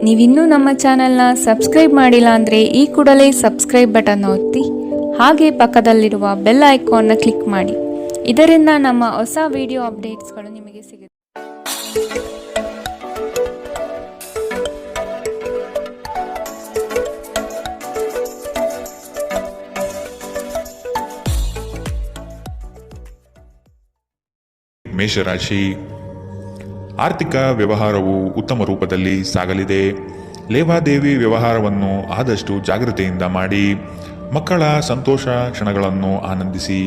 ನೀವಿನ್ನೂ ನಮ್ಮ ಚಾನೆಲ್ನ ಸಬ್ಸ್ಕ್ರೈಬ್ ಮಾಡಿಲ್ಲ ಅಂದರೆ ಈ ಕೂಡಲೇ ಸಬ್ಸ್ಕ್ರೈಬ್ ಬಟನ್ ಒತ್ತಿ ಹಾಗೆ ಪಕ್ಕದಲ್ಲಿರುವ ಬೆಲ್ ಐಕಾನ್ನ ಕ್ಲಿಕ್ ಮಾಡಿ. ಇದರಿಂದ ನಮ್ಮ ಹೊಸ ವಿಡಿಯೋ ಅಪ್ಡೇಟ್ಸ್ಗಳು ನಿಮಗೆ ಸಿಗುತ್ತೆ. ಮೇಷರಾಶಿ, ಆರ್ಥಿಕ ವ್ಯವಹಾರವು ಉತ್ತಮ ರೂಪದಲ್ಲಿ ಸಾಗಲಿದೆ. ಲೇವಾದೇವಿ ವ್ಯವಹಾರವನ್ನು ಆದಷ್ಟು ಜಾಗ್ರತೆಯಿಂದ ಮಾಡಿ. ಮಕ್ಕಳ ಸಂತೋಷ ಕ್ಷಣಗಳನ್ನು ಆನಂದಿಸಿ.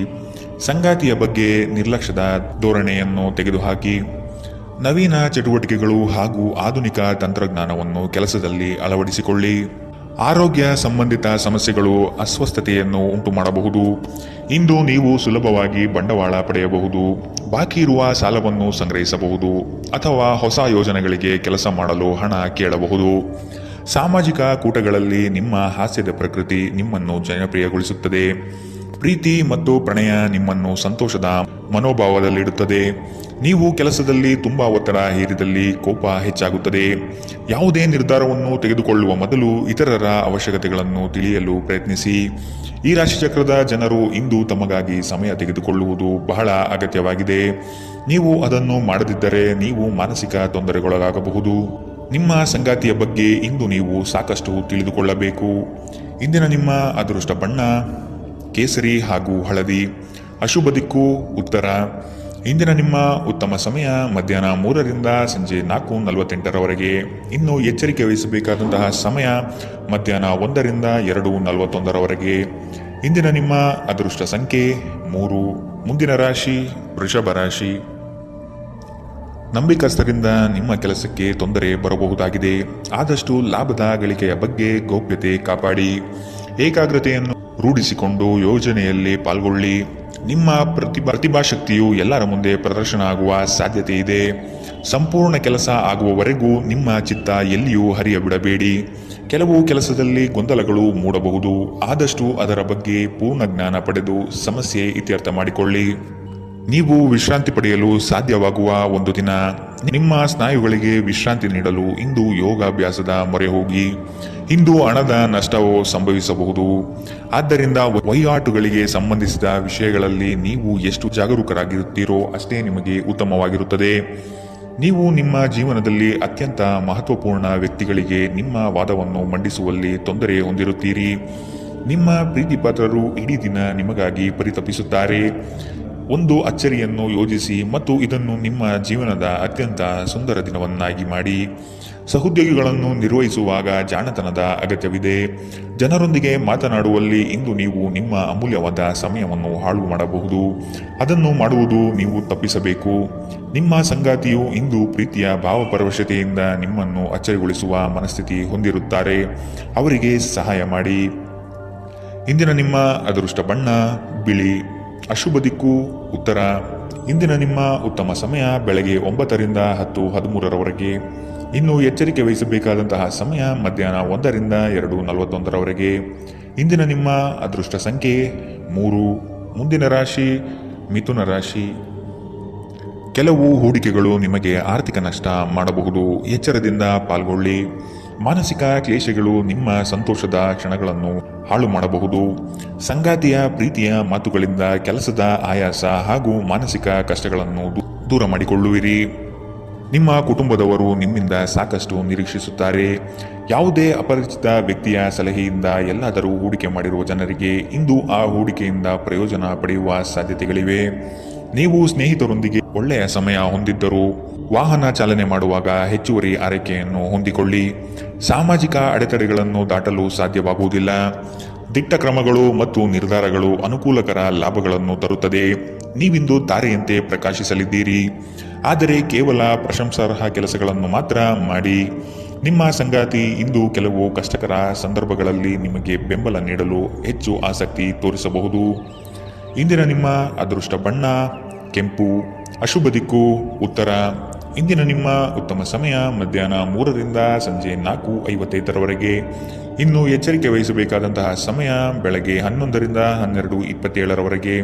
ಸಂಗಾತಿಯ ಬಗ್ಗೆ ನಿರ್ಲಕ್ಷ್ಯದ ಧೋರಣೆಯನ್ನು ತೆಗೆದುಹಾಕಿ. ನವೀನ ಚಟುವಟಿಕೆಗಳು ಹಾಗೂ ಆಧುನಿಕ ತಂತ್ರಜ್ಞಾನವನ್ನು ಕೆಲಸದಲ್ಲಿ ಅಳವಡಿಸಿಕೊಳ್ಳಿ. ಆರೋಗ್ಯ ಸಂಬಂಧಿತ ಸಮಸ್ಯೆಗಳು ಅಸ್ವಸ್ಥತೆಯನ್ನು ಉಂಟು ಮಾಡಬಹುದು. ಇಂದು ನೀವು ಸುಲಭವಾಗಿ ಬಂಡವಾಳ ಪಡೆಯಬಹುದು. ಬಾಕಿ ಇರುವ ಸಾಲವನ್ನು ಸಂಗ್ರಹಿಸಬಹುದು ಅಥವಾ ಹೊಸ ಯೋಜನೆಗಳಿಗೆ ಕೆಲಸ ಮಾಡಲು ಹಣ ಕೇಳಬಹುದು. ಸಾಮಾಜಿಕ ಕೂಟಗಳಲ್ಲಿ ನಿಮ್ಮ ಹಾಸ್ಯದ ಪ್ರಕೃತಿ ನಿಮ್ಮನ್ನು ಜನಪ್ರಿಯಗೊಳಿಸುತ್ತದೆ. ಪ್ರೀತಿ ಮತ್ತು ಪ್ರಣಯ ನಿಮ್ಮನ್ನು ಸಂತೋಷದ ಮನೋಭಾವದಲ್ಲಿಡುತ್ತದೆ. ನೀವು ಕೆಲಸದಲ್ಲಿ ತುಂಬ ಒತ್ತಡ ಹೇರಿದಲ್ಲಿ ಕೋಪ ಹೆಚ್ಚಾಗುತ್ತದೆ. ಯಾವುದೇ ನಿರ್ಧಾರವನ್ನು ತೆಗೆದುಕೊಳ್ಳುವ ಮೊದಲು ಇತರರ ಅವಶ್ಯಕತೆಗಳನ್ನು ತಿಳಿಯಲು ಪ್ರಯತ್ನಿಸಿ. ಈ ರಾಶಿಚಕ್ರದ ಜನರು ಇಂದು ತಮಗಾಗಿ ಸಮಯ ತೆಗೆದುಕೊಳ್ಳುವುದು ಬಹಳ ಅಗತ್ಯವಾಗಿದೆ. ನೀವು ಅದನ್ನು ಮಾಡದಿದ್ದರೆ ನೀವು ಮಾನಸಿಕ ತೊಂದರೆಗೊಳಗಾಗಬಹುದು. ನಿಮ್ಮ ಸಂಗಾತಿಯ ಬಗ್ಗೆ ಇಂದು ನೀವು ಸಾಕಷ್ಟು ತಿಳಿದುಕೊಳ್ಳಬೇಕು. ಇಂದಿನ ನಿಮ್ಮ ಅದೃಷ್ಟ ಬಣ್ಣ ಕೇಸರಿ ಹಾಗೂ ಹಳದಿ. ಅಶುಭ ದಿಕ್ಕು ಉತ್ತರ. ಇಂದಿನ ನಿಮ್ಮ ಉತ್ತಮ ಸಮಯ ಮಧ್ಯಾಹ್ನ 3ರಿಂದ ಸಂಜೆ 4:48ರವರೆಗೆ. ಇನ್ನು ಎಚ್ಚರಿಕೆ ವಹಿಸಬೇಕಾದಂತಹ ಸಮಯ ಮಧ್ಯಾಹ್ನ 1ರಿಂದ 2:41ರವರೆಗೆ. ಇಂದಿನ ನಿಮ್ಮ ಅದೃಷ್ಟ ಸಂಖ್ಯೆ 3. ಮುಂದಿನ ರಾಶಿ ವೃಷಭ ರಾಶಿ. ನಂಬಿಕಸ್ಥರಿಂದ ನಿಮ್ಮ ಕೆಲಸಕ್ಕೆ ತೊಂದರೆ ಬರಬಹುದಾಗಿದೆ. ಆದಷ್ಟು ಲಾಭದ ಗಳಿಕೆಯ ಬಗ್ಗೆ ಗೌಪ್ಯತೆ ಕಾಪಾಡಿ. ಏಕಾಗ್ರತೆಯನ್ನು ರೂಢಿಸಿಕೊಂಡು ಯೋಜನೆಯಲ್ಲಿ ಪಾಲ್ಗೊಳ್ಳಿ. ನಿಮ್ಮ ಪ್ರತಿಭಾಶಕ್ತಿಯು ಎಲ್ಲರ ಮುಂದೆ ಪ್ರದರ್ಶನ ಆಗುವ ಸಾಧ್ಯತೆ ಇದೆ. ಸಂಪೂರ್ಣ ಕೆಲಸ ಆಗುವವರೆಗೂ ನಿಮ್ಮ ಚಿತ್ತ ಎಲ್ಲಿಯೂ ಹರಿಯಬಿಡಬೇಡಿ. ಕೆಲವು ಕೆಲಸದಲ್ಲಿ ಗೊಂದಲಗಳು ಮೂಡಬಹುದು. ಆದಷ್ಟು ಅದರ ಬಗ್ಗೆ ಪೂರ್ಣ ಜ್ಞಾನ ಪಡೆದು ಸಮಸ್ಯೆ ಇತ್ಯರ್ಥ ಮಾಡಿಕೊಳ್ಳಿ. ನೀವು ವಿಶ್ರಾಂತಿ ಪಡೆಯಲು ಸಾಧ್ಯವಾಗುವ ಒಂದು ದಿನ. ನಿಮ್ಮ ಸ್ನಾಯುಗಳಿಗೆ ವಿಶ್ರಾಂತಿ ನೀಡಲು ಇಂದು ಯೋಗಾಭ್ಯಾಸದ ಮೊರೆ ಹೋಗಿ. ಇಂದು ಹಣದ ನಷ್ಟವು ಸಂಭವಿಸಬಹುದು. ಆದ್ದರಿಂದ ವಹಿವಾಟುಗಳಿಗೆ ಸಂಬಂಧಿಸಿದ ವಿಷಯಗಳಲ್ಲಿ ನೀವು ಎಷ್ಟು ಜಾಗರೂಕರಾಗಿರುತ್ತೀರೋ ಅಷ್ಟೇ ನಿಮಗೆ ಉತ್ತಮವಾಗಿರುತ್ತದೆ. ನೀವು ನಿಮ್ಮ ಜೀವನದಲ್ಲಿ ಅತ್ಯಂತ ಮಹತ್ವಪೂರ್ಣ ವ್ಯಕ್ತಿಗಳಿಗೆ ನಿಮ್ಮ ವಾದವನ್ನು ಮಂಡಿಸುವಲ್ಲಿ ತೊಂದರೆ ಹೊಂದಿರುತ್ತೀರಿ. ನಿಮ್ಮ ಪ್ರೀತಿಪಾತ್ರರು ಇಡೀ ದಿನ ನಿಮಗಾಗಿ ಪರಿತಪಿಸುತ್ತಾರೆ. ಒಂದು ಅಚ್ಚರಿಯನ್ನು ಯೋಜಿಸಿ ಮತ್ತು ಇದನ್ನು ನಿಮ್ಮ ಜೀವನದ ಅತ್ಯಂತ ಸುಂದರ ದಿನವನ್ನಾಗಿ ಮಾಡಿ. ಸಹೋದ್ಯೋಗಿಗಳನ್ನು ನಿರ್ವಹಿಸುವಾಗ ಜಾಣತನದ ಅಗತ್ಯವಿದೆ. ಜನರೊಂದಿಗೆ ಮಾತನಾಡುವಲ್ಲಿ ಇಂದು ನೀವು ನಿಮ್ಮ ಅಮೂಲ್ಯವಾದ ಸಮಯವನ್ನು ಹಾಳು ಮಾಡಬಹುದು. ಅದನ್ನು ಮಾಡುವುದು ನೀವು ತಪ್ಪಿಸಬೇಕು. ನಿಮ್ಮ ಸಂಗಾತಿಯು ಇಂದು ಪ್ರೀತಿಯ ಭಾವಪರವಶತೆಯಿಂದ ನಿಮ್ಮನ್ನು ಅಚ್ಚರಿಗೊಳಿಸುವ ಮನಸ್ಥಿತಿ ಹೊಂದಿರುತ್ತಾರೆ. ಅವರಿಗೆ ಸಹಾಯ ಮಾಡಿ. ಇಂದಿನ ನಿಮ್ಮ ಅದೃಷ್ಟ ಬಣ್ಣ ಬಿಳಿ. ಅಶುಭ ದಿಕ್ಕು ಉತ್ತರ. ಇಂದಿನ ನಿಮ್ಮ ಉತ್ತಮ ಸಮಯ ಬೆಳಗ್ಗೆ 9ರಿಂದ 10:13ರವರೆಗೆ. ಇನ್ನು ಎಚ್ಚರಿಕೆ ವಹಿಸಬೇಕಾದಂತಹ ಸಮಯ ಮಧ್ಯಾಹ್ನ 1ರಿಂದ 2:41ರವರೆಗೆ. ಇಂದಿನ ನಿಮ್ಮ ಅದೃಷ್ಟ ಸಂಖ್ಯೆ 3. ಮುಂದಿನ ರಾಶಿ ಮಿಥುನ ರಾಶಿ. ಕೆಲವು ಹೂಡಿಕೆಗಳು ನಿಮಗೆ ಆರ್ಥಿಕ ನಷ್ಟ ಮಾಡಬಹುದು. ಎಚ್ಚರದಿಂದ ಪಾಲ್ಗೊಳ್ಳಿ. ಮಾನಸಿಕ ಕ್ಲೇಶಗಳು ನಿಮ್ಮ ಸಂತೋಷದ ಕ್ಷಣಗಳನ್ನು ಹಾಳು ಮಾಡಬಹುದು. ಸಂಗಾತಿಯ ಪ್ರೀತಿಯ ಮಾತುಗಳಿಂದ ಕೆಲಸದ ಆಯಾಸ ಹಾಗೂ ಮಾನಸಿಕ ಕಷ್ಟಗಳನ್ನು ದೂರ ಮಾಡಿಕೊಳ್ಳುವಿರಿ. ನಿಮ್ಮ ಕುಟುಂಬದವರು ನಿಮ್ಮಿಂದ ಸಾಕಷ್ಟು ನಿರೀಕ್ಷಿಸುತ್ತಾರೆ. ಯಾವುದೇ ಅಪರಿಚಿತ ವ್ಯಕ್ತಿಯ ಸಲಹೆಯಿಂದ ಎಲ್ಲಾದರೂ ಹೂಡಿಕೆ ಮಾಡಿರುವ ಜನರಿಗೆ ಇಂದು ಆ ಹೂಡಿಕೆಯಿಂದ ಪ್ರಯೋಜನ ಪಡೆಯುವ ಸಾಧ್ಯತೆಗಳಿವೆ. ನೀವು ಸ್ನೇಹಿತರೊಂದಿಗೆ ಒಳ್ಳೆಯ ಸಮಯ ಹೊಂದಿದ್ದರೂ ವಾಹನ ಚಾಲನೆ ಮಾಡುವಾಗ ಹೆಚ್ಚುವರಿ ಆರೈಕೆಯನ್ನು ಹೊಂದಿಕೊಳ್ಳಿ. ಸಾಮಾಜಿಕ ಅಡೆತಡೆಗಳನ್ನು ದಾಟಲು ಸಾಧ್ಯವಾಗುವುದಿಲ್ಲ. ದಿಟ್ಟ ಕ್ರಮಗಳು ಮತ್ತು ನಿರ್ಧಾರಗಳು ಅನುಕೂಲಕರ ಲಾಭಗಳನ್ನು ತರುತ್ತದೆ. ನೀವಿಂದು ತಾರೆಯಂತೆ ಪ್ರಕಾಶಿಸಲಿದ್ದೀರಿ. ಆದರೆ ಕೇವಲ ಪ್ರಶಂಸಾರ್ಹ ಕೆಲಸಗಳನ್ನು ಮಾತ್ರ ಮಾಡಿ. ನಿಮ್ಮ ಸಂಗಾತಿ ಇಂದು ಕೆಲವು ಕಷ್ಟಕರ ಸಂದರ್ಭಗಳಲ್ಲಿ ನಿಮಗೆ ಬೆಂಬಲ ನೀಡಲು ಹೆಚ್ಚು ಆಸಕ್ತಿ ತೋರಿಸಬಹುದು. ಇಂದಿನ ನಿಮ್ಮ ಅದೃಷ್ಟ ಬಣ್ಣ ಕೆಂಪು. ಅಶುಭ ದಿಕ್ಕು ಉತ್ತರ. ಇಂದಿನ ನಿಮ್ಮ ಉತ್ತಮ ಸಮಯ ಮಧ್ಯಾಹ್ನ 3ರಿಂದ ಸಂಜೆ 4:55ರವರೆಗೆ. ಇನ್ನು ಎಚ್ಚರಿಕೆ ವಹಿಸಬೇಕಾದಂತಹ ಸಮಯ ಬೆಳಗ್ಗೆ 11ರಿಂದ 12:27ರವರೆಗೆ.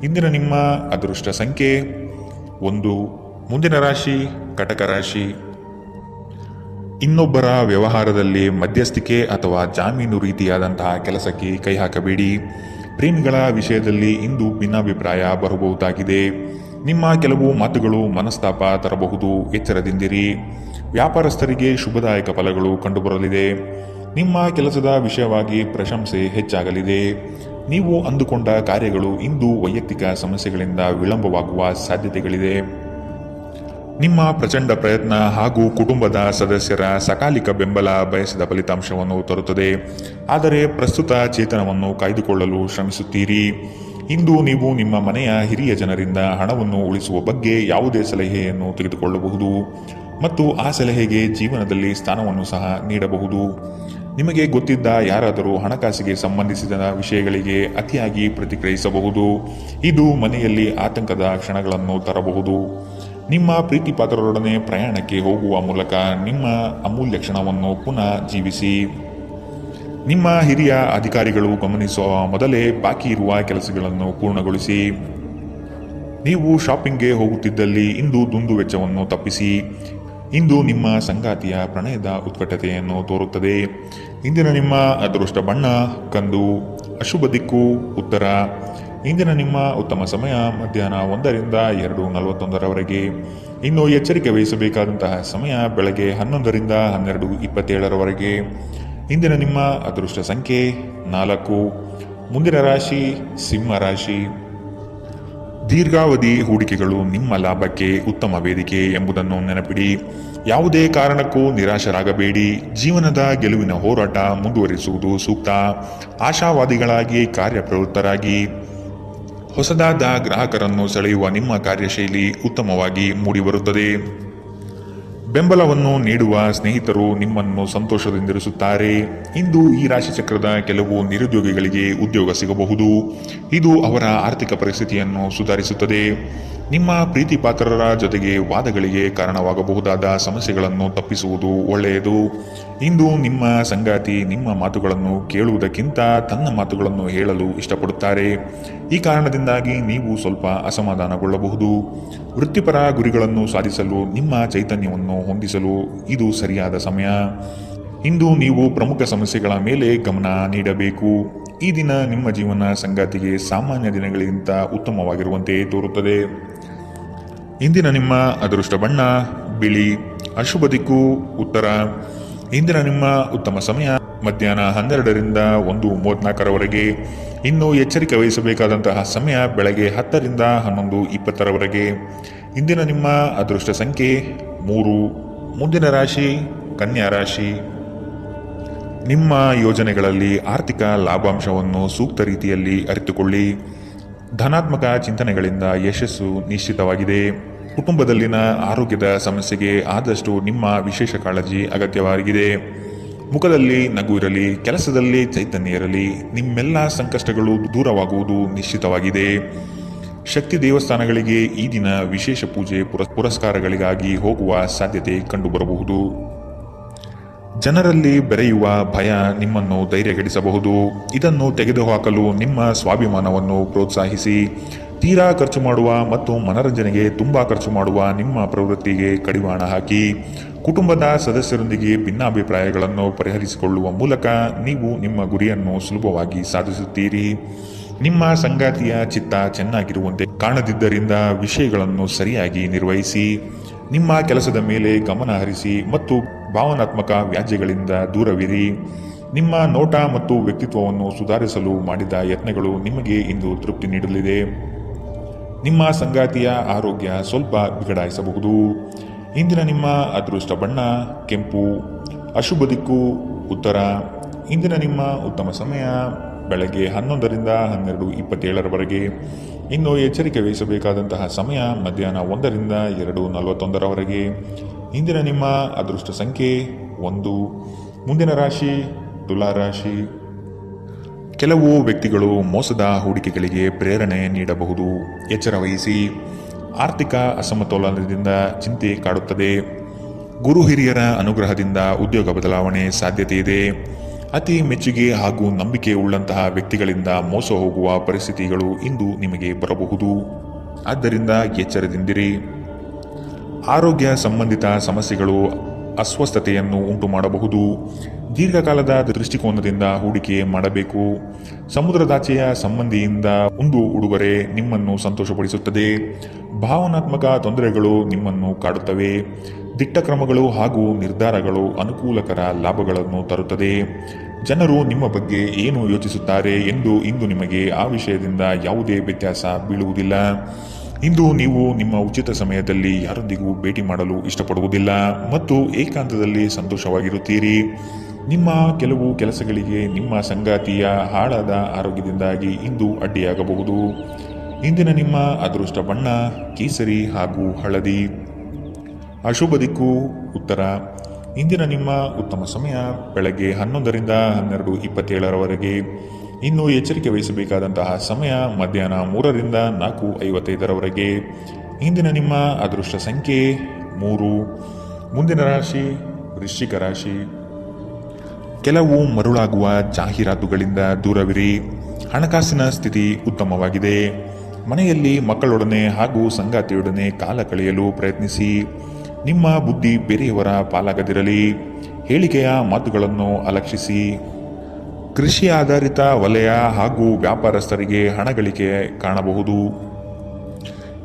ಇಂದಿನ ನಿಮ್ಮ ಅದೃಷ್ಟ ಸಂಖ್ಯೆ 1. ಮುಂದಿನ ರಾಶಿ ಕಟಕ ರಾಶಿ. ಇನ್ನೊಬ್ಬರ ವ್ಯವಹಾರದಲ್ಲಿ ಮಧ್ಯಸ್ಥಿಕೆ ಅಥವಾ ಜಾಮೀನು ರೀತಿಯಾದಂತಹ ಕೆಲಸಕ್ಕೆ ಕೈ ಹಾಕಬೇಡಿ. ಪ್ರೇಮಿಗಳ ವಿಷಯದಲ್ಲಿ ಇಂದು ಭಿನ್ನಾಭಿಪ್ರಾಯ ಬರಬಹುದಾಗಿದೆ. ನಿಮ್ಮ ಕೆಲವು ಮಾತುಗಳು ಮನಸ್ತಾಪ ತರಬಹುದು, ಎಚ್ಚರದಿಂದಿರಿ. ವ್ಯಾಪಾರಸ್ಥರಿಗೆ ಶುಭದಾಯಕ ಫಲಗಳು ಕಂಡುಬರಲಿದೆ. ನಿಮ್ಮ ಕೆಲಸದ ವಿಷಯವಾಗಿ ಪ್ರಶಂಸೆ ಹೆಚ್ಚಾಗಲಿದೆ. ನೀವು ಅಂದುಕೊಂಡ ಕಾರ್ಯಗಳು ಇಂದು ವೈಯಕ್ತಿಕ ಸಮಸ್ಯೆಗಳಿಂದ ವಿಳಂಬವಾಗುವ ಸಾಧ್ಯತೆಗಳಿದೆ. ನಿಮ್ಮ ಪ್ರಚಂಡ ಪ್ರಯತ್ನ ಹಾಗೂ ಕುಟುಂಬದ ಸದಸ್ಯರ ಸಕಾಲಿಕ ಬೆಂಬಲ ಬಯಸಿದ ಫಲಿತಾಂಶವನ್ನು ತರುತ್ತದೆ. ಆದರೆ ಪ್ರಸ್ತುತ ಚೇತನವನ್ನು ಕಾಯ್ದುಕೊಳ್ಳಲು ಶ್ರಮಿಸುತ್ತೀರಿ. ಇಂದು ನೀವು ನಿಮ್ಮ ಮನೆಯ ಹಿರಿಯ ಜನರಿಂದ ಹಣವನ್ನು ಉಳಿಸುವ ಬಗ್ಗೆ ಯಾವುದೇ ಸಲಹೆಯನ್ನು ತೆಗೆದುಕೊಳ್ಳಬಹುದು ಮತ್ತು ಆ ಸಲಹೆಗೆ ಜೀವನದಲ್ಲಿ ಸ್ಥಾನವನ್ನು ಸಹ ನೀಡಬಹುದು. ನಿಮಗೆ ಗೊತ್ತಿದ್ದ ಯಾರಾದರೂ ಹಣಕಾಸಿಗೆ ಸಂಬಂಧಿಸಿದ ವಿಷಯಗಳಿಗೆ ಅತಿಯಾಗಿ ಪ್ರತಿಕ್ರಿಯಿಸಬಹುದು. ಇದು ಮನೆಯಲ್ಲಿ ಆತಂಕದ ಕ್ಷಣಗಳನ್ನು ತರಬಹುದು. ನಿಮ್ಮ ಪ್ರೀತಿಪಾತ್ರರೊಡನೆ ಪ್ರಯಾಣಕ್ಕೆ ಹೋಗುವ ಮೂಲಕ ನಿಮ್ಮ ಅಮೂಲ್ಯ ಕ್ಷಣವನ್ನು ಪುನಃ ಜೀವಿಸಿ. ನಿಮ್ಮ ಹಿರಿಯ ಅಧಿಕಾರಿಗಳು ಗಮನಿಸುವ ಮೊದಲೇ ಬಾಕಿ ಇರುವ ಕೆಲಸಗಳನ್ನು ಪೂರ್ಣಗೊಳಿಸಿ. ನೀವು ಶಾಪಿಂಗ್ಗೆ ಹೋಗುತ್ತಿದ್ದಲ್ಲಿ ಇಂದು ದುಂದು ವೆಚ್ಚವನ್ನು ತಪ್ಪಿಸಿ. ಇಂದು ನಿಮ್ಮ ಸಂಗಾತಿಯ ಪ್ರಣಯದ ಉತ್ಕಟತೆಯನ್ನು ತೋರುತ್ತದೆ. ಇಂದಿನ ನಿಮ್ಮ ಅದೃಷ್ಟ ಬಣ್ಣ ಕಂದು, ಅಶುಭ ದಿಕ್ಕು ಉತ್ತರ. ಇಂದಿನ ನಿಮ್ಮ ಉತ್ತಮ ಸಮಯ ಮಧ್ಯಾಹ್ನ 1ರಿಂದ 2:41 ಇನ್ನು ಎಚ್ಚರಿಕೆ ವಹಿಸಬೇಕಾದಂತಹ ಸಮಯ ಬೆಳಗ್ಗೆ 11ರಿಂದ 12:27 ಇಂದಿನ ನಿಮ್ಮ ಅದೃಷ್ಟ ಸಂಖ್ಯೆ 4. ಮುಂದಿನ ರಾಶಿ ಸಿಂಹ ರಾಶಿ. ದೀರ್ಘಾವಧಿ ಹೂಡಿಕೆಗಳು ನಿಮ್ಮ ಲಾಭಕ್ಕೆ ಉತ್ತಮ ವೇದಿಕೆ ಎಂಬುದನ್ನು ನೆನಪಿಡಿ. ಯಾವುದೇ ಕಾರಣಕ್ಕೂ ನಿರಾಶರಾಗಬೇಡಿ. ಜೀವನದ ಗೆಲುವಿನ ಹೋರಾಟ ಮುಂದುವರಿಸುವುದು ಸೂಕ್ತ. ಆಶಾವಾದಿಗಳಾಗಿ ಕಾರ್ಯಪ್ರವೃತ್ತರಾಗಿ. ಹೊಸದಾದ ಗ್ರಾಹಕರನ್ನು ಸೆಳೆಯುವ ನಿಮ್ಮ ಕಾರ್ಯಶೈಲಿ ಉತ್ತಮವಾಗಿ ಮೂಡಿಬರುತ್ತದೆ. ಬೆಂಬಲವನ್ನು ನೀಡುವ ಸ್ನೇಹಿತರು ನಿಮ್ಮನ್ನು ಸಂತೋಷದಿಂದಿರಿಸುತ್ತಾರೆ. ಇಂದು ಈ ರಾಶಿಚಕ್ರದ ಕೆಲವು ನಿರುದ್ಯೋಗಿಗಳಿಗೆ ಉದ್ಯೋಗ ಸಿಗಬಹುದು. ಇದು ಅವರ ಆರ್ಥಿಕ ಪರಿಸ್ಥಿತಿಯನ್ನು ಸುಧಾರಿಸುತ್ತದೆ. ನಿಮ್ಮ ಪ್ರೀತಿಪಾತ್ರರ ಜೊತೆಗೆ ವಾದಗಳಿಗೆ ಕಾರಣವಾಗಬಹುದಾದ ಸಮಸ್ಯೆಗಳನ್ನು ತಪ್ಪಿಸುವುದು ಒಳ್ಳೆಯದು. ಇಂದು ನಿಮ್ಮ ಸಂಗಾತಿ ನಿಮ್ಮ ಮಾತುಗಳನ್ನು ಕೇಳುವುದಕ್ಕಿಂತ ತನ್ನ ಮಾತುಗಳನ್ನು ಹೇಳಲು ಇಷ್ಟಪಡುತ್ತಾರೆ. ಈ ಕಾರಣದಿಂದಾಗಿ ನೀವು ಸ್ವಲ್ಪ ಅಸಮಾಧಾನಗೊಳ್ಳಬಹುದು. ವೃತ್ತಿಪರ ಗುರಿಗಳನ್ನು ಸಾಧಿಸಲು ನಿಮ್ಮ ಚೈತನ್ಯವನ್ನು ಹೊಂದಿಸಲು ಇದು ಸರಿಯಾದ ಸಮಯ. ಇಂದು ನೀವು ಪ್ರಮುಖ ಸಮಸ್ಯೆಗಳ ಮೇಲೆ ಗಮನ ನೀಡಬೇಕು. ಈ ದಿನ ನಿಮ್ಮ ಜೀವನ ಸಂಗಾತಿಗೆ ಸಾಮಾನ್ಯ ದಿನಗಳಿಗಿಂತ ಉತ್ತಮವಾಗಿರುವಂತೆ ತೋರುತ್ತದೆ. ಇಂದಿನ ನಿಮ್ಮ ಅದೃಷ್ಟ ಬಣ್ಣ ಬಿಳಿ, ಅಶುಭ ದಿಕ್ಕು ಉತ್ತರ. ಇಂದಿನ ನಿಮ್ಮ ಉತ್ತಮ ಸಮಯ ಮಧ್ಯಾಹ್ನ 12ರಿಂದ 1:34 ಇನ್ನು ಎಚ್ಚರಿಕೆ ವಹಿಸಬೇಕಾದಂತಹ ಸಮಯ ಬೆಳಗ್ಗೆ 10ರಿಂದ 11:20 ಇಂದಿನ ನಿಮ್ಮ ಅದೃಷ್ಟ ಸಂಖ್ಯೆ 3. ಮುಂದಿನ ರಾಶಿ ಕನ್ಯಾ ರಾಶಿ. ನಿಮ್ಮ ಯೋಜನೆಗಳಲ್ಲಿ ಆರ್ಥಿಕ ಲಾಭಾಂಶವನ್ನು ಸೂಕ್ತ ರೀತಿಯಲ್ಲಿ ಅರಿತುಕೊಳ್ಳಿ. ಧನಾತ್ಮಕ ಚಿಂತನೆಗಳಿಂದ ಯಶಸ್ಸು ನಿಶ್ಚಿತವಾಗಿದೆ. ಕುಟುಂಬದಲ್ಲಿನ ಆರೋಗ್ಯದ ಸಮಸ್ಯೆಗೆ ಆದಷ್ಟು ನಿಮ್ಮ ವಿಶೇಷ ಕಾಳಜಿ ಅಗತ್ಯವಾಗಿದೆ. ಮುಖದಲ್ಲಿ ನಗು ಇರಲಿ, ಕೆಲಸದಲ್ಲಿ ಚೈತನ್ಯ ಇರಲಿ. ನಿಮ್ಮೆಲ್ಲ ಸಂಕಷ್ಟಗಳು ದೂರವಾಗುವುದು ನಿಶ್ಚಿತವಾಗಿದೆ. ಶಕ್ತಿ ದೇವಸ್ಥಾನಗಳಿಗೆ ಈ ದಿನ ವಿಶೇಷ ಪೂಜೆ ಪುರಸ್ಕಾರಗಳಿಗಾಗಿ ಹೋಗುವ ಸಾಧ್ಯತೆ ಕಂಡುಬರಬಹುದು. ಜನರಲ್ಲಿ ಬೆರೆಯುವ ಭಯ ನಿಮ್ಮನ್ನು ಧೈರ್ಯಗೆಡಿಸಬಹುದು. ಇದನ್ನು ತೆಗೆದುಹಾಕಲು ನಿಮ್ಮ ಸ್ವಾಭಿಮಾನವನ್ನು ಪ್ರೋತ್ಸಾಹಿಸಿ. ತೀರಾ ಖರ್ಚು ಮಾಡುವ ಮತ್ತು ಮನರಂಜನೆಗೆ ತುಂಬ ಖರ್ಚು ಮಾಡುವ ನಿಮ್ಮ ಪ್ರವೃತ್ತಿಗೆ ಕಡಿವಾಣ ಹಾಕಿ. ಕುಟುಂಬದ ಸದಸ್ಯರೊಂದಿಗೆ ಭಿನ್ನಾಭಿಪ್ರಾಯಗಳನ್ನು ಪರಿಹರಿಸಿಕೊಳ್ಳುವ ಮೂಲಕ ನೀವು ನಿಮ್ಮ ಗುರಿಯನ್ನು ಸುಲಭವಾಗಿ ಸಾಧಿಸುತ್ತೀರಿ. ನಿಮ್ಮ ಸಂಗಾತಿಯ ಚಿತ್ತ ಚೆನ್ನಾಗಿರುವಂತೆ ಕಾಣದಿದ್ದರಿಂದ ವಿಷಯಗಳನ್ನು ಸರಿಯಾಗಿ ನಿರ್ವಹಿಸಿ. ನಿಮ್ಮ ಕೆಲಸದ ಮೇಲೆ ಗಮನ ಹರಿಸಿ ಮತ್ತು ಭಾವನಾತ್ಮಕ ವ್ಯಾಜ್ಯಗಳಿಂದ ದೂರವಿರಿ. ನಿಮ್ಮ ನೋಟ ಮತ್ತು ವ್ಯಕ್ತಿತ್ವವನ್ನು ಸುಧಾರಿಸಲು ಮಾಡಿದ ಯತ್ನಗಳು ನಿಮಗೆ ಇಂದು ತೃಪ್ತಿ ನೀಡಲಿದೆ. ನಿಮ್ಮ ಸಂಗಾತಿಯ ಆರೋಗ್ಯ ಸ್ವಲ್ಪ ಬಿಗಡಾಯಿಸಬಹುದು. ಇಂದಿನ ನಿಮ್ಮ ಅದೃಷ್ಟ ಬಣ್ಣ ಕೆಂಪು, ಅಶುಭ ದಿಕ್ಕು ಉತ್ತರ. ಇಂದಿನ ನಿಮ್ಮ ಉತ್ತಮ ಸಮಯ ಬೆಳಗ್ಗೆ 11ರಿಂದ 12:27 ಇನ್ನು ಎಚ್ಚರಿಕೆ ವಹಿಸಬೇಕಾದಂತಹ ಸಮಯ ಮಧ್ಯಾಹ್ನ 1ರಿಂದ 2:41 ಇಂದಿನ ನಿಮ್ಮ ಅದೃಷ್ಟ ಸಂಖ್ಯೆ 1. ಮುಂದಿನ ರಾಶಿ ತುಲಾರಾಶಿ. ಕೆಲವು ವ್ಯಕ್ತಿಗಳು ಮೋಸದ ಹೂಡಿಕೆಗಳಿಗೆ ಪ್ರೇರಣೆ ನೀಡಬಹುದು. ಎಚ್ಚರ ವಹಿಸಿ. ಆರ್ಥಿಕ ಅಸಮತೋಲನದಿಂದ ಚಿಂತೆ ಕಾಡುತ್ತದೆ. ಗುರು ಹಿರಿಯರ ಅನುಗ್ರಹದಿಂದ ಉದ್ಯೋಗ ಬದಲಾವಣೆ ಸಾಧ್ಯತೆ ಇದೆ. ಅತಿ ಮೆಚ್ಚುಗೆ ಹಾಗೂ ನಂಬಿಕೆ ಉಳ್ಳಂತಹ ವ್ಯಕ್ತಿಗಳಿಂದ ಮೋಸ ಹೋಗುವ ಪರಿಸ್ಥಿತಿಗಳು ಇಂದು ನಿಮಗೆ ಬರಬಹುದು. ಆದ್ದರಿಂದ ಎಚ್ಚರದಿಂದಿರಿ. ಆರೋಗ್ಯ ಸಂಬಂಧಿತ ಸಮಸ್ಯೆಗಳು ಅಸ್ವಸ್ಥತೆಯನ್ನು ಉಂಟು ಮಾಡಬಹುದು. ದೀರ್ಘಕಾಲದ ದೃಷ್ಟಿಕೋನದಿಂದ ಹೂಡಿಕೆ ಮಾಡಬೇಕು. ಸಮುದ್ರದಾಚೆಯ ಸಂಬಂಧಿಯಿಂದ ಒಂದು ಉಡುಗೊರೆ ನಿಮ್ಮನ್ನು ಸಂತೋಷಪಡಿಸುತ್ತದೆ. ಭಾವನಾತ್ಮಕ ತೊಂದರೆಗಳು ನಿಮ್ಮನ್ನು ಕಾಡುತ್ತವೆ. ದಿಟ್ಟ ಕ್ರಮಗಳು ಹಾಗೂ ನಿರ್ಧಾರಗಳು ಅನುಕೂಲಕರ ಲಾಭಗಳನ್ನು ತರುತ್ತದೆ. ಜನರು ನಿಮ್ಮ ಬಗ್ಗೆ ಏನು ಯೋಚಿಸುತ್ತಾರೆ ಎಂದು ಇಂದು ನಿಮಗೆ ಆ ವಿಷಯದಿಂದ ಯಾವುದೇ ವ್ಯತ್ಯಾಸ ಬೀಳುವುದಿಲ್ಲ. ಇಂದು ನೀವು ನಿಮ್ಮ ಉಚಿತ ಸಮಯದಲ್ಲಿ ಯಾರೊಂದಿಗೂ ಭೇಟಿ ಮಾಡಲು ಇಷ್ಟಪಡುವುದಿಲ್ಲ ಮತ್ತು ಏಕಾಂತದಲ್ಲಿ ಸಂತೋಷವಾಗಿರುತ್ತೀರಿ. ನಿಮ್ಮ ಕೆಲವು ಕೆಲಸಗಳಿಗೆ ನಿಮ್ಮ ಸಂಗಾತಿಯ ಹಾಳಾದ ಆರೋಗ್ಯದಿಂದಾಗಿ ಇಂದು ಅಡ್ಡಿಯಾಗಬಹುದು. ಇಂದಿನ ನಿಮ್ಮ ಅದೃಷ್ಟ ಬಣ್ಣ ಕೇಸರಿ ಹಾಗೂ ಹಳದಿ. ಅಶುಭ ದಿಕ್ಕು ಉತ್ತರ. ಇಂದಿನ ನಿಮ್ಮ ಉತ್ತಮ ಸಮಯ ಬೆಳಗ್ಗೆ 11ರಿಂದ 12:27 ಇನ್ನು ಎಚ್ಚರಿಕೆ ವಹಿಸಬೇಕಾದಂತಹ ಸಮಯ ಮಧ್ಯಾಹ್ನ 3ರಿಂದ 4:55 ಇಂದಿನ ನಿಮ್ಮ ಅದೃಷ್ಟ ಸಂಖ್ಯೆ 3. ಮುಂದಿನ ರಾಶಿ ವೃಶ್ಚಿಕ ರಾಶಿ. ಕೆಲವು ಮರುಳಾಗುವ ಜಾಹೀರಾತುಗಳಿಂದ ದೂರವಿರಿ. ಹಣಕಾಸಿನ ಸ್ಥಿತಿ ಉತ್ತಮವಾಗಿದೆ. ಮನೆಯಲ್ಲಿ ಮಕ್ಕಳೊಡನೆ ಹಾಗೂ ಸಂಗಾತಿಯೊಡನೆ ಕಾಲ ಕಳೆಯಲು ಪ್ರಯತ್ನಿಸಿ. ನಿಮ್ಮ ಬುದ್ಧಿ ಬೇರೆಯವರ ಪಾಲಾಗದಿರಲಿ. ಹೇಳಿಕೆಯ ಮಾತುಗಳನ್ನು ಅಲಕ್ಷಿಸಿ. ಕೃಷಿ ಆಧಾರಿತ ವಲಯ ಹಾಗೂ ವ್ಯಾಪಾರಸ್ಥರಿಗೆ ಹಣ ಗಳಿಕೆ ಕಾಣಬಹುದು.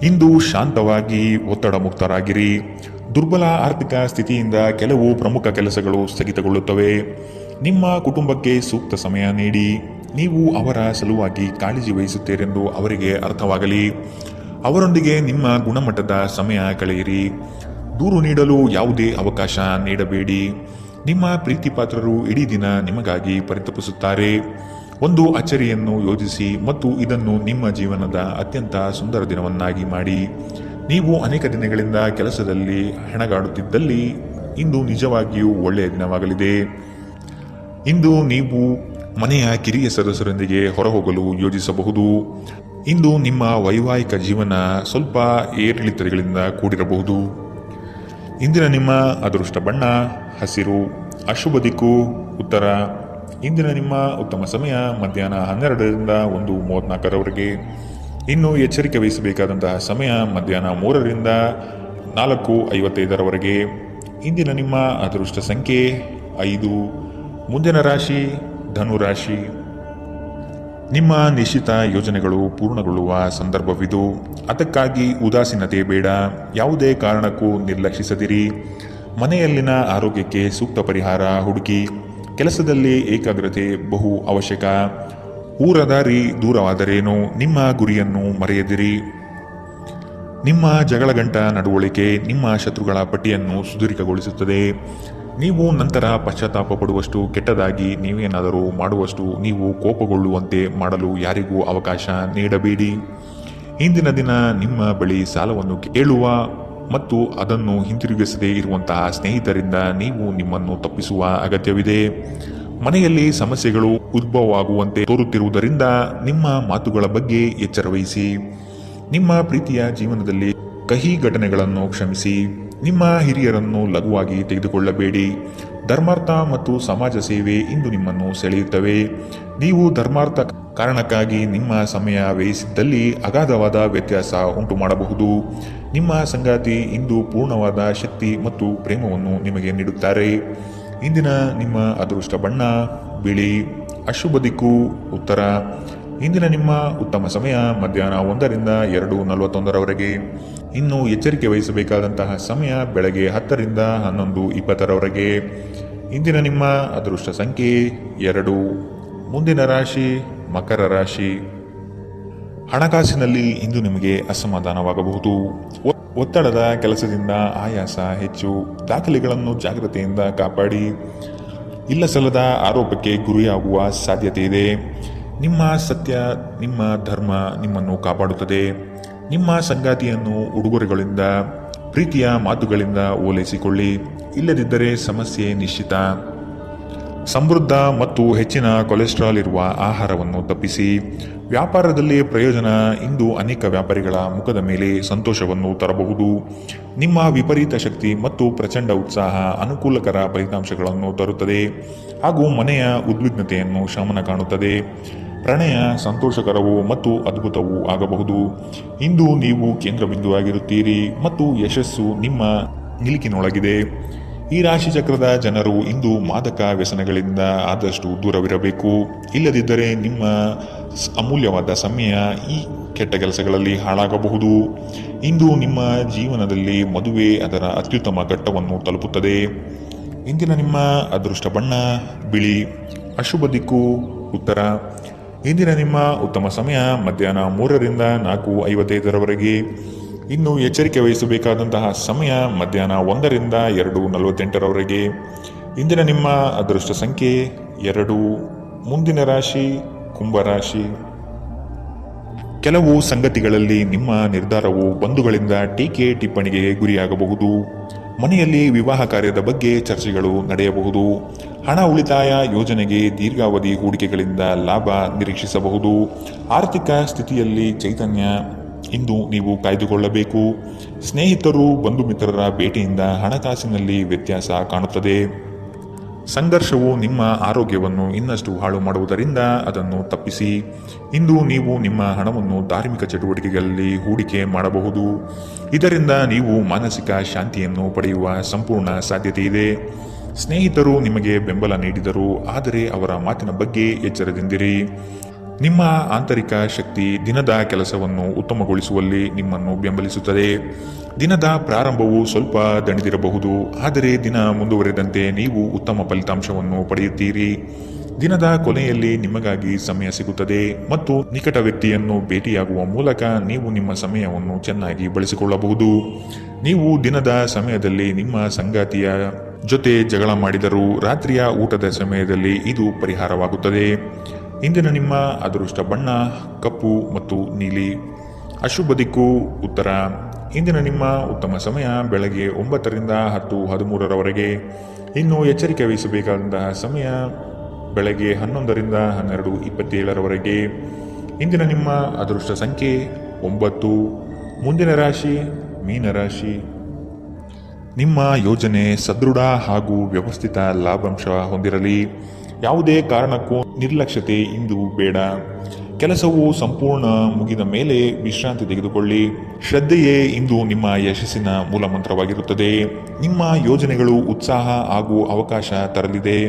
ಇಂದು ಶಾಂತವಾಗಿ ಒತ್ತಡ ಮುಕ್ತರಾಗಿರಿ. ದುರ್ಬಲ ಆರ್ಥಿಕ ಸ್ಥಿತಿಯಿಂದ ಕೆಲವು ಪ್ರಮುಖ ಕೆಲಸಗಳು ಸ್ಥಗಿತಗೊಳ್ಳುತ್ತವೆ. ನಿಮ್ಮ ಕುಟುಂಬಕ್ಕೆ ಸೂಕ್ತ ಸಮಯ ನೀಡಿ. ನೀವು ಅವರ ಸಲುವಾಗಿ ಕಾಳಜಿ ವಹಿಸುತ್ತೀರೆಂದು ಅವರಿಗೆ ಅರ್ಥವಾಗಲಿ. ಅವರೊಂದಿಗೆ ನಿಮ್ಮ ಗುಣಮಟ್ಟದ ಸಮಯ ಕಳೆಯಿರಿ. ದೂರು ನೀಡಲು ಯಾವುದೇ ಅವಕಾಶ ನೀಡಬೇಡಿ. ನಿಮ್ಮ ಪ್ರೀತಿ ಪಾತ್ರರು ಇಡೀ ದಿನ ನಿಮಗಾಗಿ ಪರಿತಪಿಸುತ್ತಾರೆ. ಒಂದು ಅಚ್ಚರಿಯನ್ನು ಯೋಜಿಸಿ ಮತ್ತು ಇದನ್ನು ನಿಮ್ಮ ಜೀವನದ ಅತ್ಯಂತ ಸುಂದರ ದಿನವನ್ನಾಗಿ ಮಾಡಿ. ನೀವು ಅನೇಕ ದಿನಗಳಿಂದ ಕೆಲಸದಲ್ಲಿ ಹೆಣಗಾಡುತ್ತಿದ್ದಲ್ಲಿ ಇಂದು ನಿಜವಾಗಿಯೂ ಒಳ್ಳೆಯ ದಿನವಾಗಲಿದೆ. ಇಂದು ನೀವು ಮನೆಯ ಕಿರಿಯ ಸದಸ್ಯರೊಂದಿಗೆ ಹೊರಹೋಗಲು ಯೋಜಿಸಬಹುದು. ಇಂದು ನಿಮ್ಮ ವೈವಾಹಿಕ ಜೀವನ ಸ್ವಲ್ಪ ಏರಿಳಿತಗಳಿಂದ ಕೂಡಿರಬಹುದು. ಇಂದಿನ ನಿಮ್ಮ ಅದೃಷ್ಟ ಬಣ್ಣ ಹಸಿರು. ಅಶುಭ ದಿಕ್ಕು ಉತ್ತರ. ಇಂದಿನ ನಿಮ್ಮ ಉತ್ತಮ ಸಮಯ ಮಧ್ಯಾಹ್ನ 12ರಿಂದ 1:34 ಇನ್ನು ಎಚ್ಚರಿಕೆ ವಹಿಸಬೇಕಾದಂತಹ ಸಮಯ ಮಧ್ಯಾಹ್ನ 3ರಿಂದ 4:55 ಇಂದಿನ ನಿಮ್ಮ ಅದೃಷ್ಟ ಸಂಖ್ಯೆ 5. ಮುಂದಿನ ರಾಶಿ ಧನುರಾಶಿ. ನಿಮ್ಮ ನಿಶ್ಚಿತ ಯೋಜನೆಗಳು ಪೂರ್ಣಗೊಳ್ಳುವ ಸಂದರ್ಭವಿದು. ಅದಕ್ಕಾಗಿ ಉದಾಸೀನತೆ ಬೇಡ. ಯಾವುದೇ ಕಾರಣಕ್ಕೂ ನಿರ್ಲಕ್ಷಿಸದಿರಿ. ಮನೆಯಲ್ಲಿನ ಆರೋಗ್ಯಕ್ಕೆ ಸೂಕ್ತ ಪರಿಹಾರ ಹುಡುಕಿ. ಕೆಲಸದಲ್ಲಿ ಏಕಾಗ್ರತೆ ಬಹು ಅವಶ್ಯಕ. ಊರದಾರಿ ದೂರವಾದರೇನು, ನಿಮ್ಮ ಗುರಿಯನ್ನು ಮರೆಯದಿರಿ. ನಿಮ್ಮ ಜಗಳಗಂಟ ನಡವಳಿಕೆ ನಿಮ್ಮ ಶತ್ರುಗಳ ಪಟ್ಟಿಯನ್ನು ಸುದೀರ್ಘಗೊಳಿಸುತ್ತದೆ. ನೀವು ನಂತರ ಪಶ್ಚಾತ್ತಾಪ ಪಡುವಷ್ಟು ಕೆಟ್ಟದಾಗಿ ನೀವೇನಾದರೂ ಮಾಡುವಷ್ಟು ನೀವು ಕೋಪಗೊಳ್ಳುವಂತೆ ಮಾಡಲು ಯಾರಿಗೂ ಅವಕಾಶ ನೀಡಬೇಡಿ. ಇಂದಿನ ದಿನ ನಿಮ್ಮ ಬಳಿ ಸಾಲವನ್ನು ಕೇಳುವ ಮತ್ತು ಅದನ್ನು ಹಿಂತಿರುಗಿಸದೇ ಇರುವಂತಹ ಸ್ನೇಹಿತರಿಂದ ನೀವು ನಿಮ್ಮನ್ನು ತಪ್ಪಿಸುವ ಅಗತ್ಯವಿದೆ. ಮನೆಯಲ್ಲಿ ಸಮಸ್ಯೆಗಳು ಉದ್ಭವವಾಗುವಂತೆ ತೋರುತ್ತಿರುವುದರಿಂದ ನಿಮ್ಮ ಮಾತುಗಳ ಬಗ್ಗೆ ಎಚ್ಚರ ವಹಿಸಿ. ನಿಮ್ಮ ಪ್ರೀತಿಯ ಜೀವನದಲ್ಲಿ ಕಹಿ ಘಟನೆಗಳನ್ನು ಕ್ಷಮಿಸಿ. ನಿಮ್ಮ ಹಿರಿಯರನ್ನು ಲಘುವಾಗಿ ತೆಗೆದುಕೊಳ್ಳಬೇಡಿ. ಧರ್ಮಾರ್ಥ ಮತ್ತು ಸಮಾಜ ಸೇವೆ ಇಂದು ನಿಮ್ಮನ್ನು ಸೆಳೆಯುತ್ತವೆ. ನೀವು ಧರ್ಮಾರ್ಥ ಕಾರಣಕ್ಕಾಗಿ ನಿಮ್ಮ ಸಮಯ ವ್ಯಯಿಸಿದ್ದಲ್ಲಿ ಅಗಾಧವಾದ ವ್ಯತ್ಯಾಸ ಉಂಟು ಮಾಡಬಹುದು. ನಿಮ್ಮ ಸಂಗಾತಿ ಇಂದು ಪೂರ್ಣವಾದ ಶಕ್ತಿ ಮತ್ತು ಪ್ರೇಮವನ್ನು ನಿಮಗೆ ನೀಡುತ್ತಾರೆ. ಇಂದಿನ ನಿಮ್ಮ ಅದೃಷ್ಟ ಬಣ್ಣ ಬಿಳಿ. ಅಶುಭ ದಿಕ್ಕು ಉತ್ತರ. ಇಂದಿನ ನಿಮ್ಮ ಉತ್ತಮ ಸಮಯ ಮಧ್ಯಾಹ್ನ 1ರಿಂದ 2:41 ಇನ್ನು ಎಚ್ಚರಿಕೆ ವಹಿಸಬೇಕಾದಂತಹ ಸಮಯ ಬೆಳಗ್ಗೆ 10ರಿಂದ 11:20 ಇಂದಿನ ನಿಮ್ಮ ಅದೃಷ್ಟ ಸಂಖ್ಯೆ 2. ಮುಂದಿನ ರಾಶಿ ಮಕರ ರಾಶಿ. ಹಣಕಾಸಿನಲ್ಲಿ ಇಂದು ನಿಮಗೆ ಅಸಮಾಧಾನವಾಗಬಹುದು. ಒತ್ತಡದ ಕೆಲಸದಿಂದ ಆಯಾಸ ಹೆಚ್ಚು. ದಾಖಲೆಗಳನ್ನು ಜಾಗ್ರತೆಯಿಂದ ಕಾಪಾಡಿ. ಇಲ್ಲಸಲ್ಲದ ಆರೋಪಕ್ಕೆ ಗುರಿಯಾಗುವ ಸಾಧ್ಯತೆ ಇದೆ. ನಿಮ್ಮ ಸತ್ಯ ನಿಮ್ಮ ಧರ್ಮ ನಿಮ್ಮನ್ನು ಕಾಪಾಡುತ್ತದೆ. ನಿಮ್ಮ ಸಂಗಾತಿಯನ್ನು ಉಡುಗೊರೆಗಳಿಂದ ಪ್ರೀತಿಯ ಮಾತುಗಳಿಂದ ಓಲೈಸಿಕೊಳ್ಳಿ. ಇಲ್ಲದಿದ್ದರೆ ಸಮಸ್ಯೆ ನಿಶ್ಚಿತ. ಸಮೃದ್ಧ ಮತ್ತು ಹೆಚ್ಚಿನ ಕೊಲೆಸ್ಟ್ರಾಲ್ ಇರುವ ಆಹಾರವನ್ನು ತಪ್ಪಿಸಿ. ವ್ಯಾಪಾರದಲ್ಲಿ ಪ್ರಯೋಜನ ಇಂದು ಅನೇಕ ವ್ಯಾಪಾರಿಗಳ ಮುಖದ ಮೇಲೆ ಸಂತೋಷವನ್ನು ತರಬಹುದು. ನಿಮ್ಮ ವಿಪರೀತ ಶಕ್ತಿ ಮತ್ತು ಪ್ರಚಂಡ ಉತ್ಸಾಹ ಅನುಕೂಲಕರ ಫಲಿತಾಂಶಗಳನ್ನು ತರುತ್ತದೆ ಹಾಗೂ ಮನೆಯ ಉದ್ವಿಗ್ನತೆಯನ್ನು ಶಮನ ಕಾಣುತ್ತದೆ. ಪ್ರಣಯ ಸಂತೋಷಕರವೂ ಮತ್ತು ಅದ್ಭುತವೂ ಆಗಬಹುದು. ಇಂದು ನೀವು ಕೇಂದ್ರ ಬಿಂದುವಾಗಿರುತ್ತೀರಿ ಮತ್ತು ಯಶಸ್ಸು ನಿಮ್ಮ ನಿಲುಕಿನೊಳಗಿದೆ. ಈ ರಾಶಿ ಚಕ್ರದ ಜನರು ಇಂದು ಮಾದಕ ವ್ಯಸನಗಳಿಂದ ಆದಷ್ಟು ದೂರವಿರಬೇಕು. ಇಲ್ಲದಿದ್ದರೆ ನಿಮ್ಮ ಅಮೂಲ್ಯವಾದ ಸಮಯ ಈ ಕೆಟ್ಟ ಕೆಲಸಗಳಲ್ಲಿ ಹಾಳಾಗಬಹುದು. ಇಂದು ನಿಮ್ಮ ಜೀವನದಲ್ಲಿ ಮದುವೆ ಅದರ ಅತ್ಯುತ್ತಮ ಘಟ್ಟವನ್ನು ತಲುಪುತ್ತದೆ. ಇಂದಿನ ನಿಮ್ಮ ಅದೃಷ್ಟ ಬಣ್ಣ ಬಿಳಿ. ಅಶುಭ ದಿಕ್ಕು ಉತ್ತರ. ಇಂದಿನ ನಿಮ್ಮ ಉತ್ತಮ ಸಮಯ ಮಧ್ಯಾಹ್ನ 3ರಿಂದ 4:55 ಇನ್ನು ಎಚ್ಚರಿಕೆ ವಹಿಸಬೇಕಾದಂತಹ ಸಮಯ ಮಧ್ಯಾಹ್ನ 1ರಿಂದ 2:48 ಇಂದಿನ ನಿಮ್ಮ ಅದೃಷ್ಟ ಸಂಖ್ಯೆ 2. ಮುಂದಿನ ರಾಶಿ ಕುಂಭರಾಶಿ. ಕೆಲವು ಸಂಗತಿಗಳಲ್ಲಿ ನಿಮ್ಮ ನಿರ್ಧಾರವು ಬಂಧುಗಳಿಂದ ಟೀಕೆ ಟಿಪ್ಪಣಿಗೆ ಗುರಿಯಾಗಬಹುದು. ಮನೆಯಲ್ಲಿ ವಿವಾಹ ಕಾರ್ಯದ ಬಗ್ಗೆ ಚರ್ಚೆಗಳು ನಡೆಯಬಹುದು. ಹಣ ಉಳಿತಾಯ ಯೋಜನೆಗೆ ದೀರ್ಘಾವಧಿ ಹೂಡಿಕೆಗಳಿಂದ ಲಾಭ ನಿರೀಕ್ಷಿಸಬಹುದು. ಆರ್ಥಿಕ ಸ್ಥಿತಿಯಲ್ಲಿ ಚೈತನ್ಯ ಇಂದು ನೀವು ಕಾಯ್ದುಕೊಳ್ಳಬೇಕು. ಸ್ನೇಹಿತರು ಬಂಧು ಮಿತ್ರರ ಭೇಟಿಯಿಂದ ಹಣಕಾಸಿನಲ್ಲಿ ವ್ಯತ್ಯಾಸ ಕಾಣುತ್ತದೆ. ಸಂಘರ್ಷವು ನಿಮ್ಮ ಆರೋಗ್ಯವನ್ನು ಇನ್ನಷ್ಟು ಹಾಳು ಮಾಡುವುದರಿಂದ ಅದನ್ನು ತಪ್ಪಿಸಿ. ಇಂದು ನೀವು ನಿಮ್ಮ ಹಣವನ್ನು ಧಾರ್ಮಿಕ ಚಟುವಟಿಕೆಗಳಲ್ಲಿ ಹೂಡಿಕೆ ಮಾಡಬಹುದು. ಇದರಿಂದ ನೀವು ಮಾನಸಿಕ ಶಾಂತಿಯನ್ನು ಪಡೆಯುವ ಸಂಪೂರ್ಣ ಸಾಧ್ಯತೆ ಇದೆ. ಸ್ನೇಹಿತರು ನಿಮಗೆ ಬೆಂಬಲ ನೀಡಿದರು, ಆದರೆ ಅವರ ಮಾತಿನ ಬಗ್ಗೆ ಎಚ್ಚರದಿಂದಿರಿ. ನಿಮ್ಮ ಆಂತರಿಕ ಶಕ್ತಿ ದಿನದ ಕೆಲಸವನ್ನು ಉತ್ತಮಗೊಳಿಸುವಲ್ಲಿ ನಿಮ್ಮನ್ನು ಬೆಂಬಲಿಸುತ್ತದೆ. ದಿನದ ಪ್ರಾರಂಭವು ಸ್ವಲ್ಪ ದಣಿದಿರಬಹುದು, ಆದರೆ ದಿನ ಮುಂದುವರೆದಂತೆ ನೀವು ಉತ್ತಮ ಫಲಿತಾಂಶವನ್ನು ಪಡೆಯುತ್ತೀರಿ. ದಿನದ ಕೊನೆಯಲ್ಲಿ ನಿಮಗಾಗಿ ಸಮಯ ಸಿಗುತ್ತದೆ ಮತ್ತು ನಿಕಟ ವ್ಯಕ್ತಿಯನ್ನು ಭೇಟಿಯಾಗುವ ಮೂಲಕ ನೀವು ನಿಮ್ಮ ಸಮಯವನ್ನು ಚೆನ್ನಾಗಿ ಬಳಸಿಕೊಳ್ಳಬಹುದು. ನೀವು ದಿನದ ಸಮಯದಲ್ಲಿ ನಿಮ್ಮ ಸಂಗಾತಿಯ ಜೊತೆ ಜಗಳ ಮಾಡಿದರೂ ರಾತ್ರಿಯ ಊಟದ ಸಮಯದಲ್ಲಿ ಇದು ಪರಿಹಾರವಾಗುತ್ತದೆ. ಇಂದಿನ ನಿಮ್ಮ ಅದೃಷ್ಟ ಬಣ್ಣ ಕಪ್ಪು ಮತ್ತು ನೀಲಿ. ಅಶುಭ ದಿಕ್ಕು ಉತ್ತರ. ಇಂದಿನ ನಿಮ್ಮ ಉತ್ತಮ ಸಮಯ ಬೆಳಗ್ಗೆ 9ರಿಂದ 10:13 ಇನ್ನು ಎಚ್ಚರಿಕೆ ವಹಿಸಬೇಕಾದಂತಹ ಸಮಯ ಬೆಳಗ್ಗೆ 11ರಿಂದ 12:27 ಇಂದಿನ ನಿಮ್ಮ ಅದೃಷ್ಟ ಸಂಖ್ಯೆ 9. ಮುಂದಿನ ರಾಶಿ ಮೀನರಾಶಿ. ನಿಮ್ಮ ಯೋಜನೆ ಸದೃಢ ಹಾಗೂ ವ್ಯವಸ್ಥಿತ ಲಾಭಾಂಶ ಹೊಂದಿರಲಿ. ಯಾವುದೇ ಕಾರಣಕ್ಕೂ ನಿರ್ಲಕ್ಷ್ಯತೆ ಇಂದು ಬೇಡ. ಕೆಲಸವು ಸಂಪೂರ್ಣ ಮುಗಿದ ಮೇಲೆ ವಿಶ್ರಾಂತಿ ತೆಗೆದುಕೊಳ್ಳಿ. ಶ್ರದ್ಧೆಯೇ ಇಂದು ನಿಮ್ಮ ಯಶಸ್ಸಿನ ಮೂಲಮಂತ್ರವಾಗಿರುತ್ತದೆ. ನಿಮ್ಮ ಯೋಜನೆಗಳು ಉತ್ಸಾಹ ಹಾಗೂ ಅವಕಾಶ ತರಲಿದೆ.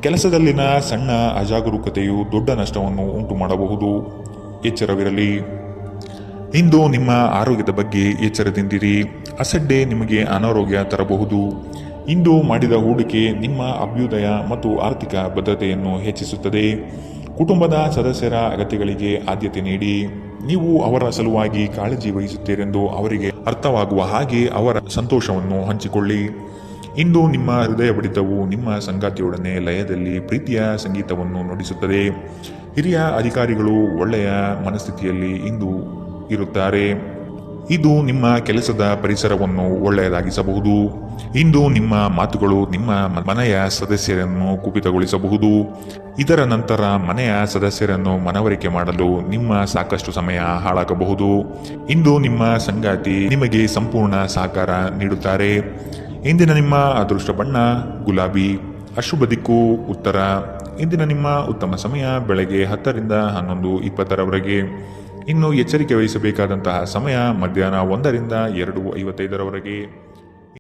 ಕೆಲಸದಲ್ಲಿನ ಸಣ್ಣ ಅಜಾಗರೂಕತೆಯು ದೊಡ್ಡ ನಷ್ಟವನ್ನು ಉಂಟು ಮಾಡಬಹುದು. ಎಚ್ಚರವಿರಲಿ. ಇಂದು ನಿಮ್ಮ ಆರೋಗ್ಯದ ಬಗ್ಗೆ ಎಚ್ಚರದಿಂದಿರಿ. ಅಸಡ್ಡೆ ನಿಮಗೆ ಅನಾರೋಗ್ಯ ತರಬಹುದು. ಇಂದು ಮಾಡಿದ ಹೂಡಿಕೆ ನಿಮ್ಮ ಅಭ್ಯುದಯ ಮತ್ತು ಆರ್ಥಿಕ ಭದ್ರತೆಯನ್ನು ಹೆಚ್ಚಿಸುತ್ತದೆ. ಕುಟುಂಬದ ಸದಸ್ಯರ ಅಗತ್ಯಗಳಿಗೆ ಆದ್ಯತೆ ನೀಡಿ. ನೀವು ಅವರ ಸಲುವಾಗಿ ಕಾಳಜಿ ವಹಿಸುತ್ತೀರೆಂದು ಅವರಿಗೆ ಅರ್ಥವಾಗುವ ಹಾಗೆ ಅವರ ಸಂತೋಷವನ್ನು ಹಂಚಿಕೊಳ್ಳಿ. ಇಂದು ನಿಮ್ಮ ಹೃದಯ ಬಡಿತವು ನಿಮ್ಮ ಸಂಗಾತಿಯೊಡನೆ ಲಯದಲ್ಲಿ ಪ್ರೀತಿಯ ಸಂಗೀತವನ್ನು ನುಡಿಸುತ್ತದೆ. ಹಿರಿಯ ಅಧಿಕಾರಿಗಳು ಒಳ್ಳೆಯ ಮನಸ್ಥಿತಿಯಲ್ಲಿ ಇಂದು ಇರುತ್ತಾರೆ. ಇದು ನಿಮ್ಮ ಕೆಲಸದ ಪರಿಸರವನ್ನು ಒಳ್ಳೆಯದಾಗಿಸಬಹುದು. ಇಂದು ನಿಮ್ಮ ಮಾತುಗಳು ನಿಮ್ಮ ಮನೆಯ ಸದಸ್ಯರನ್ನು ಕುಪಿತಗೊಳಿಸಬಹುದು. ಇದರ ನಂತರ ಮನೆಯ ಸದಸ್ಯರನ್ನು ಮನವರಿಕೆ ಮಾಡಲು ನಿಮ್ಮ ಸಾಕಷ್ಟು ಸಮಯ ಹಾಳಾಗಬಹುದು. ಇಂದು ನಿಮ್ಮ ಸಂಗಾತಿ ನಿಮಗೆ ಸಂಪೂರ್ಣ ಸಹಕಾರ ನೀಡುತ್ತಾರೆ. ಇಂದಿನ ನಿಮ್ಮ ಅದೃಷ್ಟ ಬಣ್ಣ ಗುಲಾಬಿ. ಅಶುಭ ದಿಕ್ಕು ಉತ್ತರ. ಇಂದಿನ ನಿಮ್ಮ ಉತ್ತಮ ಸಮಯ ಬೆಳಗ್ಗೆ 10ರಿಂದ 11:20 ಇನ್ನು ಎಚ್ಚರಿಕೆ ವಹಿಸಬೇಕಾದಂತಹ ಸಮಯ ಮಧ್ಯಾಹ್ನ 1ರಿಂದ 2:55